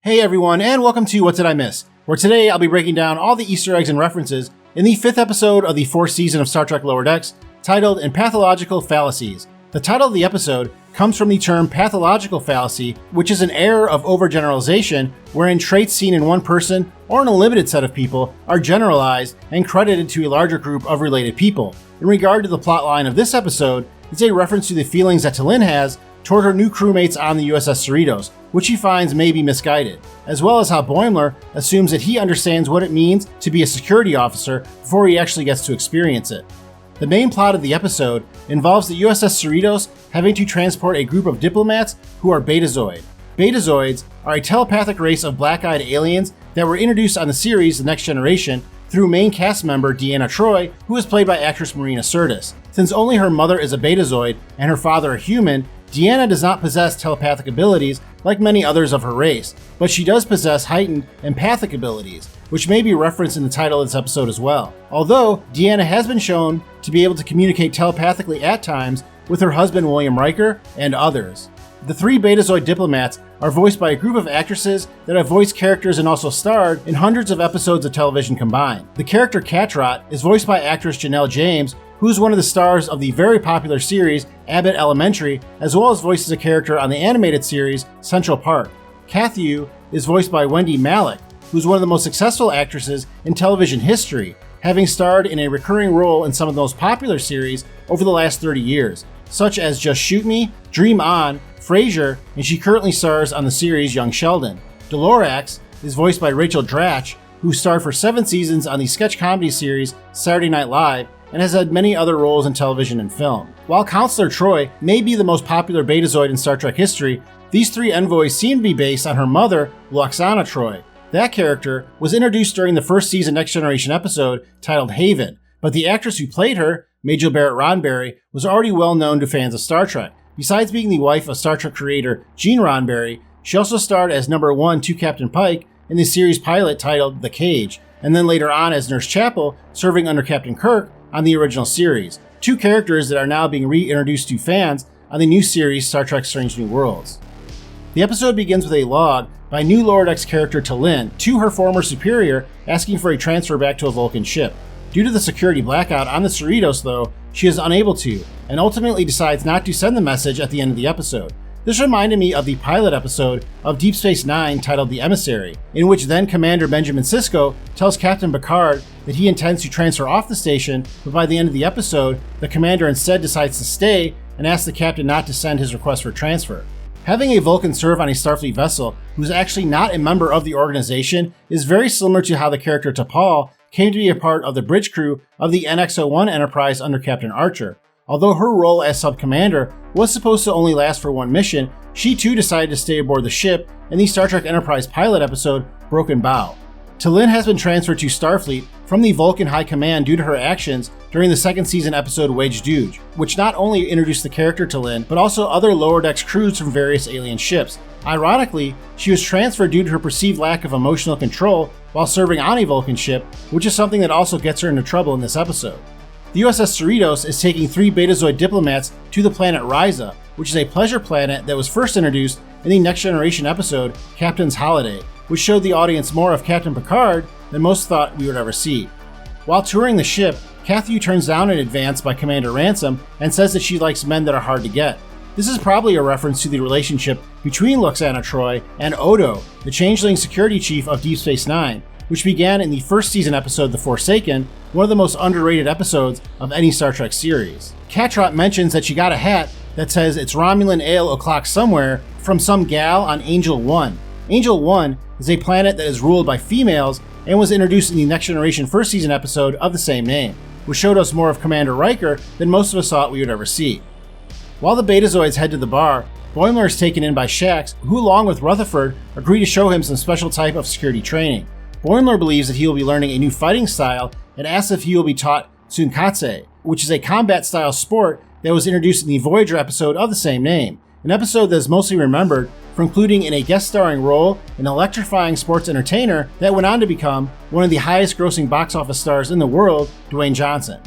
Hey everyone, and welcome to What Did I Miss?, where today I'll be breaking down all the Easter eggs and references in the 5th episode of the 4th season of Star Trek Lower Decks, titled In Pathological Fallacies. The title of the episode comes from the term pathological fallacy, which is an error of overgeneralization wherein traits seen in one person or in a limited set of people are generalized and credited to a larger group of related people. In regard to the plotline of this episode, it's a reference to the feelings that T'Lyn has toward her new crewmates on the USS Cerritos, which he finds may be misguided, as well as how Boimler assumes that he understands what it means to be a security officer before he actually gets to experience it. The main plot of the episode involves the USS Cerritos having to transport a group of diplomats who are Betazoid. Betazoids are a telepathic race of black-eyed aliens that were introduced on the series The Next Generation through main cast member Deanna Troi, who is played by actress Marina Sirtis. Since only her mother is a Betazoid and her father a human, Deanna does not possess telepathic abilities like many others of her race, but she does possess heightened empathic abilities, which may be referenced in the title of this episode as well. Although, Deanna has been shown to be able to communicate telepathically at times with her husband William Riker and others. The three Betazoid diplomats are voiced by a group of actresses that have voiced characters and also starred in hundreds of episodes of television combined. The character Katrot is voiced by actress Janelle James, who is one of the stars of the very popular series Abbott Elementary, as well as voices a character on the animated series Central Park. Kathu is voiced by Wendy Malick, who's one of the most successful actresses in television history, having starred in a recurring role in some of the most popular series over the last 30 years, such as Just Shoot Me, Dream On, Frasier, and she currently stars on the series Young Sheldon. Dolorax is voiced by Rachel Dratch, who starred for 7 seasons on the sketch comedy series Saturday Night Live, and has had many other roles in television and film. While Counselor Troi may be the most popular Betazoid in Star Trek history, these three envoys seem to be based on her mother, Lwaxana Troi. That character was introduced during the first season Next Generation episode titled Haven, but the actress who played her, Majel Barrett Roddenberry, was already well known to fans of Star Trek. Besides being the wife of Star Trek creator Gene Roddenberry, she also starred as number 1 to Captain Pike in the series pilot titled The Cage, and then later on as Nurse Chapel, serving under Captain Kirk on the original series, 2 characters that are now being reintroduced to fans on the new series Star Trek Strange New Worlds. The episode begins with a log by new Lower Decks character T'Lyn to her former superior asking for a transfer back to a Vulcan ship. Due to the security blackout on the Cerritos though, she is unable to, and ultimately decides not to send the message at the end of the episode. This reminded me of the pilot episode of Deep Space Nine titled The Emissary, in which then Commander Benjamin Sisko tells Captain Picard that he intends to transfer off the station, but by the end of the episode, the commander instead decides to stay and asks the captain not to send his request for transfer. Having a Vulcan serve on a Starfleet vessel who's actually not a member of the organization is very similar to how the character T'Pol came to be a part of the bridge crew of the NX-01 Enterprise under Captain Archer. Although her role as sub-commander was supposed to only last for 1 mission, she too decided to stay aboard the ship in the Star Trek Enterprise pilot episode Broken Bow. T'Lyn has been transferred to Starfleet from the Vulcan High Command due to her actions during the 2nd season episode Wedge Douge, which not only introduced the character T'Lyn, but also other Lower Decks crews from various alien ships. Ironically, she was transferred due to her perceived lack of emotional control while serving on a Vulcan ship, which is something that also gets her into trouble in this episode. The USS Cerritos is taking 3 Betazoid diplomats to the planet Risa, which is a pleasure planet that was first introduced in the Next Generation episode Captain's Holiday, which showed the audience more of Captain Picard than most thought we would ever see. While touring the ship, Kathu turns down an advance by Commander Ransom and says that she likes men that are hard to get. This is probably a reference to the relationship between Lwaxana Troi and Odo, the changeling security chief of Deep Space Nine, which began in the first season episode The Forsaken, one of the most underrated episodes of any Star Trek series. Katrot mentions that she got a hat that says it's Romulan ale o'clock somewhere from some gal on Angel 1. Angel 1 is a planet that is ruled by females and was introduced in the Next Generation first season episode of the same name, which showed us more of Commander Riker than most of us thought we would ever see. While the Betazoids head to the bar, Boimler is taken in by Shax, who along with Rutherford agree to show him some special type of security training. Boimler believes that he will be learning a new fighting style and asks if he will be taught Tsunkatse, which is a combat-style sport that was introduced in the Voyager episode of the same name, an episode that is mostly remembered for including in a guest-starring role an electrifying sports entertainer that went on to become one of the highest-grossing box office stars in the world, Dwayne Johnson.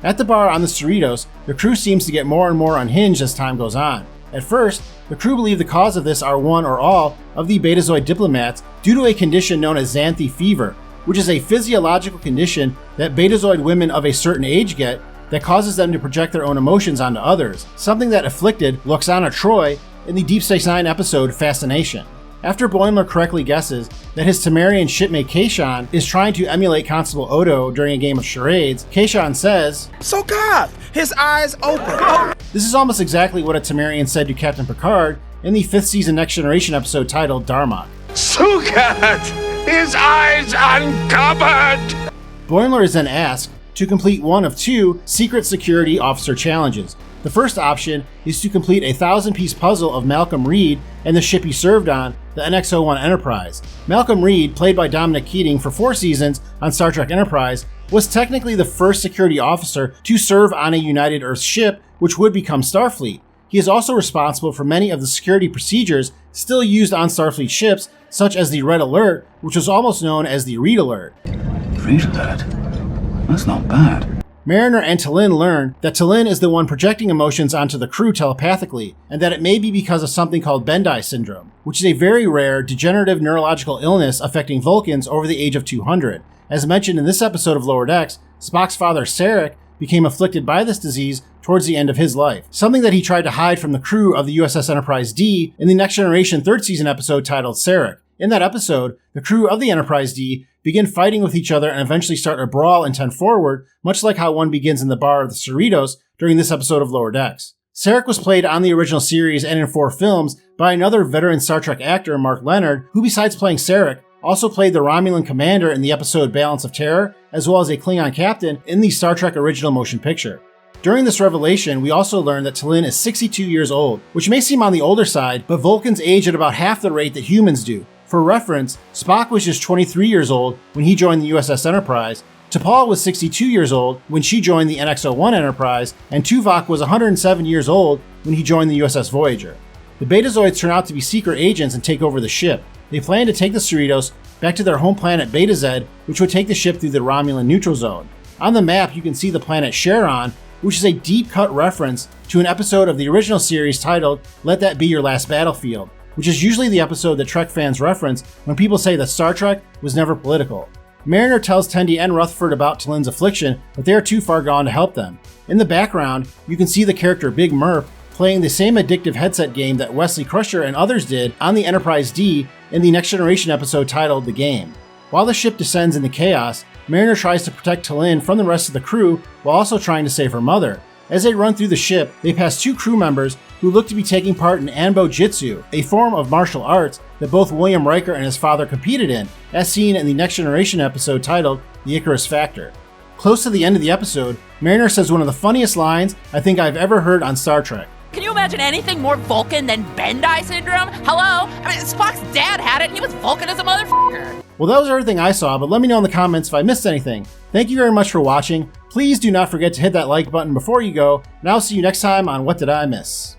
At the bar on the Cerritos, the crew seems to get more and more unhinged as time goes on. At first, the crew believe the cause of this are one or all of the Betazoid diplomats due to a condition known as xanthi fever, which is a physiological condition that Betazoid women of a certain age get that causes them to project their own emotions onto others, something that afflicted Loxana Troi in the Deep Space Nine episode Fascination. After Boimler correctly guesses that his Temerian shipmate Kayshawn is trying to emulate Constable Odo during a game of charades, Kayshawn says, "So God, his eyes open." This is almost exactly what a Temerian said to Captain Picard in the 5th season Next Generation episode titled Darmok. Sukat, his eyes uncovered! Boimler is then asked to complete one of 2 secret security officer challenges. The first option is to complete a 1,000-piece puzzle of Malcolm Reed and the ship he served on, the NX-01 Enterprise. Malcolm Reed, played by Dominic Keating for 4 seasons on Star Trek Enterprise, was technically the first security officer to serve on a United Earth ship, which would become Starfleet. He is also responsible for many of the security procedures still used on Starfleet ships, such as the Red Alert, which was almost known as the Reed Alert. Reed Alert? That's not bad. Mariner and T'Lyn learn that T'Lyn is the one projecting emotions onto the crew telepathically, and that it may be because of something called Bendai syndrome, which is a very rare, degenerative neurological illness affecting Vulcans over the age of 200. As mentioned in this episode of Lower Decks, Spock's father Sarek became afflicted by this disease towards the end of his life, something that he tried to hide from the crew of the USS Enterprise D in the Next Generation 3rd season episode titled Sarek. In that episode, the crew of the Enterprise D begin fighting with each other and eventually start a brawl and 10 forward, much like how one begins in the bar of the Cerritos during this episode of Lower Decks. Sarek was played on the original series and in 4 films by another veteran Star Trek actor, Mark Leonard, who besides playing Sarek, also played the Romulan commander in the episode Balance of Terror, as well as a Klingon captain in the Star Trek original motion picture. During this revelation, we also learn that T'Lyn is 62 years old, which may seem on the older side, but Vulcans age at about half the rate that humans do. For reference, Spock was just 23 years old when he joined the USS Enterprise, T'Pol was 62 years old when she joined the NX-01 Enterprise, and Tuvok was 107 years old when he joined the USS Voyager. The Betazoids turn out to be secret agents and take over the ship. They plan to take the Cerritos back to their home planet Betazed, which would take the ship through the Romulan neutral zone. On the map, you can see the planet Charon, which is a deep-cut reference to an episode of the original series titled Let That Be Your Last Battlefield, which is usually the episode that Trek fans reference when people say that Star Trek was never political. Mariner tells Tendi and Rutherford about T'Lyn's affliction, but they are too far gone to help them. In the background, you can see the character Big Murph playing the same addictive headset game that Wesley Crusher and others did on the Enterprise D in the Next Generation episode titled The Game. While the ship descends into chaos, Mariner tries to protect T'Lyn from the rest of the crew while also trying to save her mother. As they run through the ship, they pass 2 crew members who look to be taking part in Anbo Jitsu, a form of martial arts that both William Riker and his father competed in, as seen in the Next Generation episode titled The Icarus Factor. Close to the end of the episode, Mariner says one of the funniest lines I think I've ever heard on Star Trek. Can you imagine anything more Vulcan than Bendai syndrome? Hello? I mean, Spock's dad had it and he was Vulcan as a motherfucker. Well, that was everything I saw, but let me know in the comments if I missed anything. Thank you very much for watching. Please do not forget to hit that like button before you go, and I'll see you next time on What Did I Miss?